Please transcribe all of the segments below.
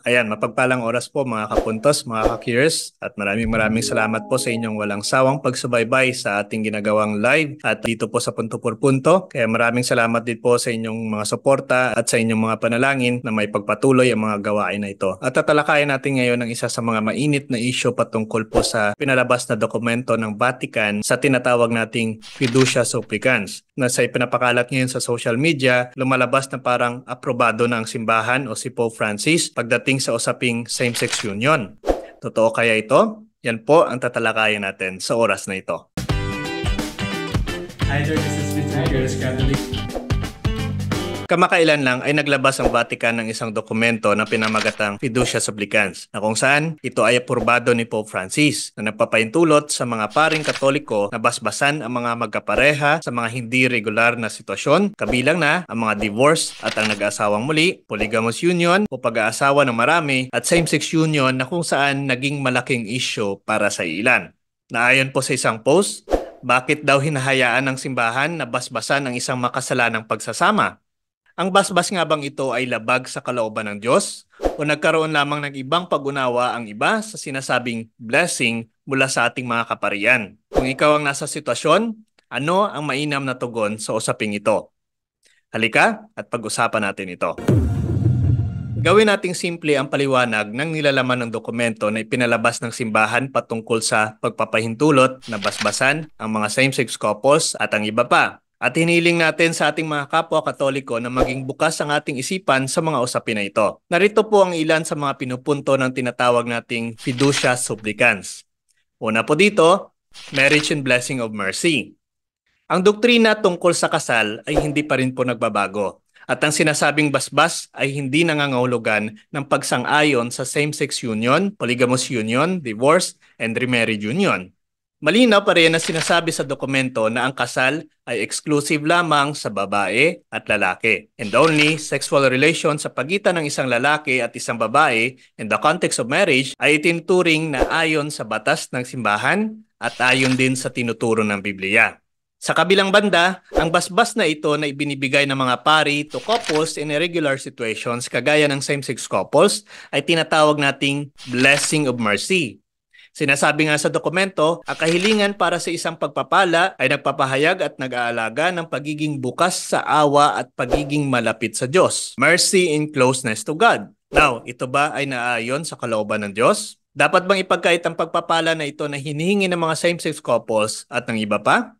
Ayan, mapagpalang oras po mga kapuntos, mga ka-curious, at maraming salamat po sa inyong walang sawang pagsubaybay sa ating ginagawang live at dito po sa Punto por Punto. Kaya maraming salamat din po sa inyong mga suporta at sa inyong mga panalangin na may pagpatuloy ang mga gawain na ito. At tatalakayin natin ngayon ang isa sa mga mainit na issue patungkol po sa pinalabas na dokumento ng Vatican sa tinatawag nating Fiducia Supplicans na sa ipinapakalat ngayon sa social media, lumalabas na parang aprobado na ang simbahan o si Pope Francis pagdating sa usaping same-sex union. Totoo kaya ito? Yan po ang tatalakayin natin sa oras na ito. Hi there, this is Vince Catholic. Kamakailan lang ay naglabas ang Vatican ng isang dokumento na pinamagatang Fiducia Supplicans na kung saan ito ay aprobado ni Pope Francis na nagpapaintulot sa mga paring Katoliko na basbasan ang mga magkapareha sa mga hindi regular na sitwasyon, kabilang na ang mga divorce at ang nag-aasawang muli, polygamous union o pag-aasawa ng marami at same-sex union na kung saan naging malaking issue para sa ilan. Naayon po sa isang post, bakit daw hinahayaan ng simbahan na basbasan ang isang makasalanang pagsasama? Ang basbas nga bang ito ay labag sa kalooban ng Diyos? O nagkaroon lamang ng ibang pag-unawa ang iba sa sinasabing blessing mula sa ating mga kaparian? Kung ikaw ang nasa sitwasyon, ano ang mainam na tugon sa usaping ito? Halika at pag-usapan natin ito. Gawin nating simple ang paliwanag ng nilalaman ng dokumento na ipinalabas ng simbahan patungkol sa pagpapahintulot na basbasan ang mga same-sex couples at ang iba pa. At hiniling natin sa ating mga kapwa Katoliko na maging bukas ang ating isipan sa mga usapin na ito. Narito po ang ilan sa mga pinupunto ng tinatawag nating Fiducia Supplicans. Una po dito, Marriage and Blessing of Mercy. Ang doktrina tungkol sa kasal ay hindi pa rin po nagbabago. At ang sinasabing basbas ay hindi nangangahulugan ng pagsang-ayon sa same-sex union, polygamous union, divorce, and remarriage union. Malinaw pa rin na sinasabi sa dokumento na ang kasal ay exclusive lamang sa babae at lalaki. And only sexual relation sa pagitan ng isang lalaki at isang babae in the context of marriage ay itinuturing na ayon sa batas ng simbahan at ayon din sa tinuturo ng Biblia. Sa kabilang banda, ang basbas na ito na ibinibigay ng mga pari to couples in irregular situations kagaya ng same-sex couples ay tinatawag nating Blessing of Mercy. Sinasabi nga sa dokumento, ang kahilingan para sa isang pagpapala ay nagpapahayag at nag-aalaga ng pagiging bukas sa awa at pagiging malapit sa Diyos. Mercy in closeness to God. Now, ito ba ay naayon sa kalooban ng Diyos? Dapat bang ipagkait ang pagpapala na ito na hinihingi ng mga same-sex couples at ng iba pa?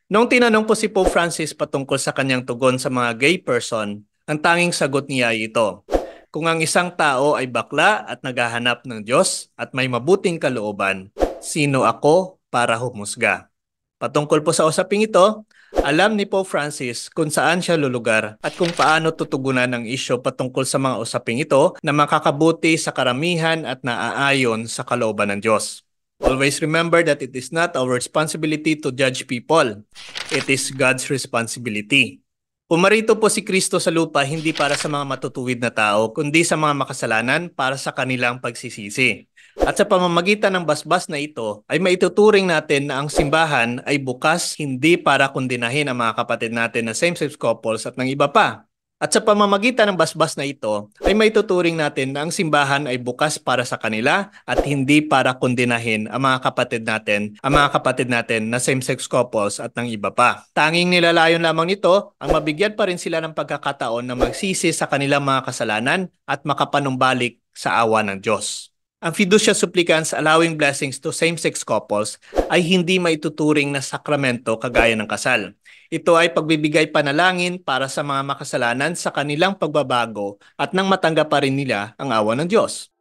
Noong tinanong po si Pope Francis patungkol sa kanyang tugon sa mga gay person, ang tanging sagot niya ay ito. Kung ang isang tao ay bakla at naghahanap ng Diyos at may mabuting kalooban, sino ako para humusga? Patungkol po sa usaping ito, alam ni Pope Francis kung saan siya lulugar at kung paano tutugunan ang isyu patungkol sa mga usaping ito na makakabuti sa karamihan at naaayon sa kalooban ng Diyos. Always remember that it is not our responsibility to judge people. It is God's responsibility. Pumarito po si Kristo sa lupa hindi para sa mga matutuwid na tao, kundi sa mga makasalanan para sa kanilang pagsisisi. At sa pamamagitan ng basbas na ito, ay maituturing natin na ang simbahan ay bukas hindi para kondinahin ang mga kapatid natin na same-sex couples at ng iba pa. At sa pamamagitan ng basbas na ito, ay maituturing natin na ang simbahan ay bukas para sa kanila at hindi para kondinahin ang mga kapatid natin na same-sex couples at ng iba pa. Tanging nilalayon lamang nito ang mabigyan pa rin sila ng pagkakataon na magsisi sa kanilang mga kasalanan at makapanumbalik sa awa ng Diyos. Ang Fiducia Supplicans allowing blessings to same-sex couples ay hindi maituturing na sakramento kagaya ng kasal. Ito ay pagbibigay panalangin para sa mga makasalanan sa kanilang pagbabago at nang matanggap pa rin nila ang awa ng Diyos.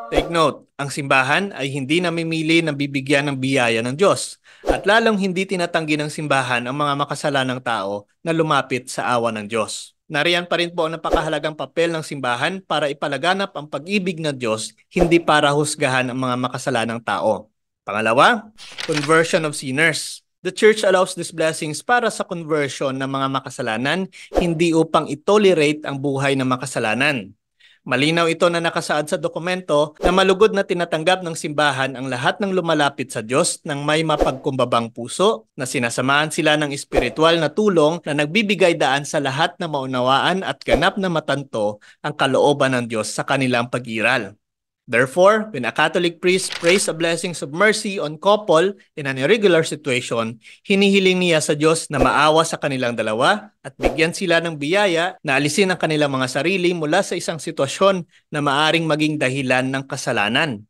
Take note, ang simbahan ay hindi namimili ng bibigyan ng biyaya ng Diyos at lalong hindi tinatanggi ng simbahan ang mga makasalanang tao na lumapit sa awa ng Diyos. Nariyan pa rin po ang napakahalagang papel ng simbahan para ipalaganap ang pag-ibig ng Diyos, hindi para husgahan ang mga makasalanang tao. Pangalawa, conversion of sinners. The Church allows these blessings para sa conversion ng mga makasalanan, hindi upang itolerate ang buhay ng makasalanan. Malinaw ito na nakasaad sa dokumento na malugod na tinatanggap ng simbahan ang lahat ng lumalapit sa Diyos ng may mapagkumbabang puso, na sinasamahan sila ng espiritual na tulong na nagbibigay daan sa lahat na maunawaan at ganap na matanto ang kalooban ng Diyos sa kanilang pag-iral. Therefore, when a Catholic priest prays a blessings of mercy on couple in an irregular situation, hinihiling niya sa Diyos na maawa sa kanilang dalawa at bigyan sila ng biyaya na alisin ang kanilang mga sarili mula sa isang sitwasyon na maaring maging dahilan ng kasalanan.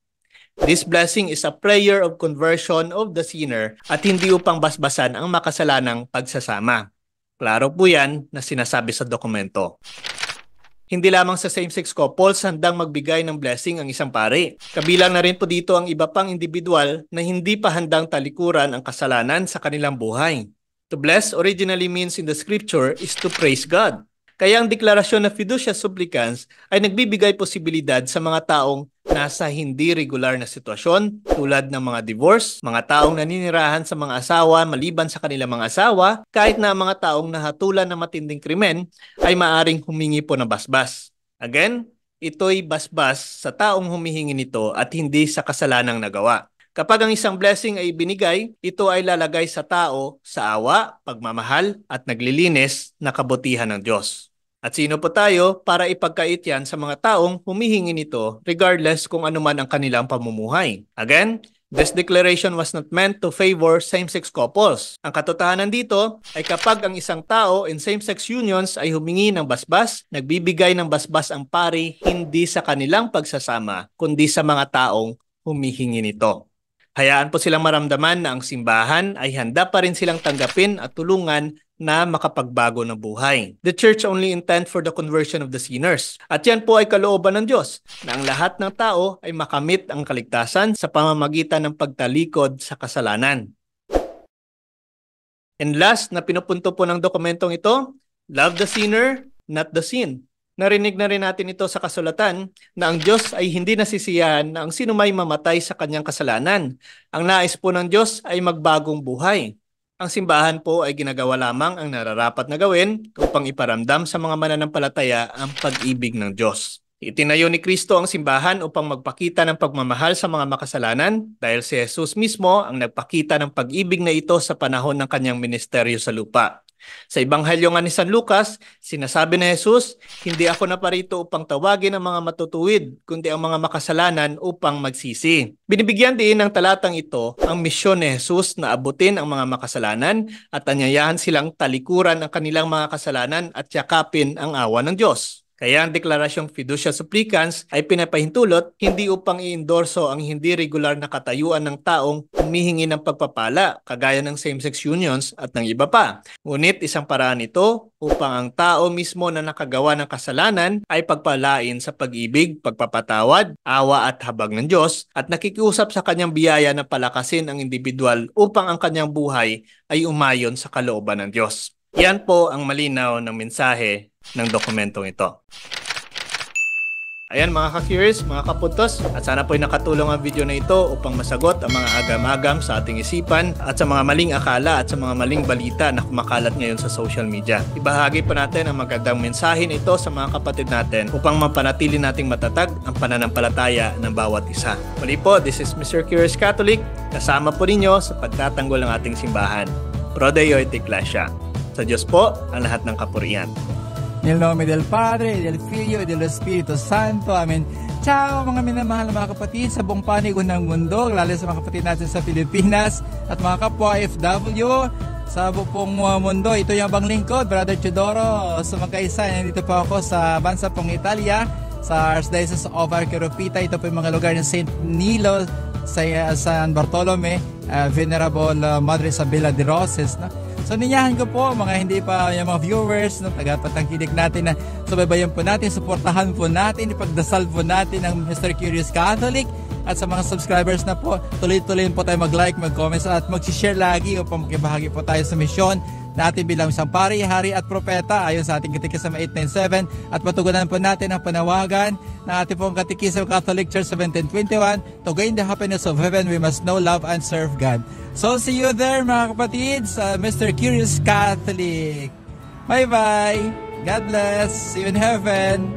This blessing is a prayer of conversion of the sinner at hindi upang basbasan ang makasalanang pagsasama. Klaro po yan na sinasabi sa dokumento. Hindi lamang sa same-sex couples handang magbigay ng blessing ang isang pari. Kabilang na rin po dito ang iba pang individual na hindi pa handang talikuran ang kasalanan sa kanilang buhay. To bless originally means in the scripture is to praise God. Kaya ang deklarasyon na fiducia supplicans ay nagbibigay posibilidad sa mga taong nasa hindi regular na sitwasyon tulad ng mga divorce, mga taong naninirahan sa mga asawa maliban sa kanilang mga asawa, kahit na ang mga taong nahatulan ng matinding krimen ay maaring humingi po ng basbas. Again, ito'y basbas sa taong humihingi nito at hindi sa kasalanang nagawa. Kapag ang isang blessing ay ibinigay, ito ay lalagay sa tao sa awa, pagmamahal at naglilinis na kabutihan ng Diyos. At sino po tayo para ipagkait yan sa mga taong humihingi nito regardless kung ano man ang kanilang pamumuhay. Again, this declaration was not meant to favor same-sex couples. Ang katotohanan dito ay kapag ang isang tao in same-sex unions ay humingi ng basbas, nagbibigay ng basbas ang pari hindi sa kanilang pagsasama, kundi sa mga taong humihingi nito. Hayaan po silang maramdaman na ang simbahan ay handa pa rin silang tanggapin at tulungan na makapagbago ng buhay. The church only intend for the conversion of the sinners. At yan po ay kalooban ng Diyos na ang lahat ng tao ay makamit ang kaligtasan sa pamamagitan ng pagtalikod sa kasalanan. And last na pinupunto po ng dokumentong ito, love the sinner, not the sin. Narinig na rin natin ito sa kasulatan na ang Diyos ay hindi nasisiyahan na ang sinumay mamatay sa kanyang kasalanan. Ang nais po ng Diyos ay magbagong buhay. Ang simbahan po ay ginagawa lamang ang nararapat na gawin upang iparamdam sa mga mananampalataya ang pag-ibig ng Diyos. Itinayo ni Kristo ang simbahan upang magpakita ng pagmamahal sa mga makasalanan dahil si Jesus mismo ang nagpakita ng pag-ibig na ito sa panahon ng kanyang ministeryo sa lupa. Sa Ebanghelyo nga ni San Lucas, sinasabi ni Jesus, "Hindi ako naparito upang tawagin ang mga matutuwid, kundi ang mga makasalanan upang magsisi." Binibigyan din ng talatang ito ang misyon ni Jesus na abutin ang mga makasalanan at anyayahan silang talikuran ang kanilang mga kasalanan at yakapin ang awa ng Diyos. Kaya ang deklarasyong fiducia supplicans ay pinapahintulot hindi upang i-endorso ang hindi regular na katayuan ng taong humihingi ng pagpapala kagaya ng same-sex unions at ng iba pa. Ngunit isang paraan ito upang ang tao mismo na nakagawa ng kasalanan ay pagpalain sa pag-ibig, pagpapatawad, awa at habag ng Diyos at nakikiusap sa kanyang biyaya na palakasin ang individual upang ang kanyang buhay ay umayon sa kalooban ng Diyos. Yan po ang malinaw ng mensahe ng dokumentong ito. Ayan mga ka-curious, mga kapuntos, at sana po'y nakatulong ang video na ito upang masagot ang mga agam-agam sa ating isipan at sa mga maling akala at sa mga maling balita na kumakalat ngayon sa social media. Ibahagi po natin ang magandang mensahe nito sa mga kapatid natin upang mapanatili nating matatag ang pananampalataya ng bawat isa. Muli po, this is Mr. Curious Catholic, kasama po ninyo sa pagtatanggol ng ating simbahan. Pro Deo et Ecclesia. Sa Diyos po ang lahat ng kapurian. Nel nome del Padre, del Figlio, e dello Spirito Santo. Amen. Ciao mga minamahal na mga kapatid sa buong panig ng mundo, lalo sa mga kapatid natin sa Pilipinas at mga kapwa FW sa buong mundo. Ito yung abang lingkod, Brother Teodoro. So magkaisa, nandito po ako sa bansa pong Italia, sa Archdiocese of Arqueropita. Ito po yung mga lugar ng St. Nilo, sa San Bartolome, Venerable Madre Isabella de Roses, no? So ninyahan ko po mga hindi pa yung mga viewers, no, tagapatangkilik natin na subaybayan po natin, suportahan po natin, ipagdasal po natin ang Mr. Curious Catholic at sa mga subscribers na po, tuloy-tuloy po tayo mag-like, mag-comment at mag-share lagi upang makibahagi po tayo sa misyon natin bilang isang pari, hari at propeta ayon sa ating Katekismo 897 at patugunan po natin ang panawagan ng ating pong Katekismo Catholic Church 1721, to gain the happiness of heaven, we must know, love, and serve God. So see you there mga kapatid sa Mr. Curious Catholic. Bye-bye. God bless. See you in heaven.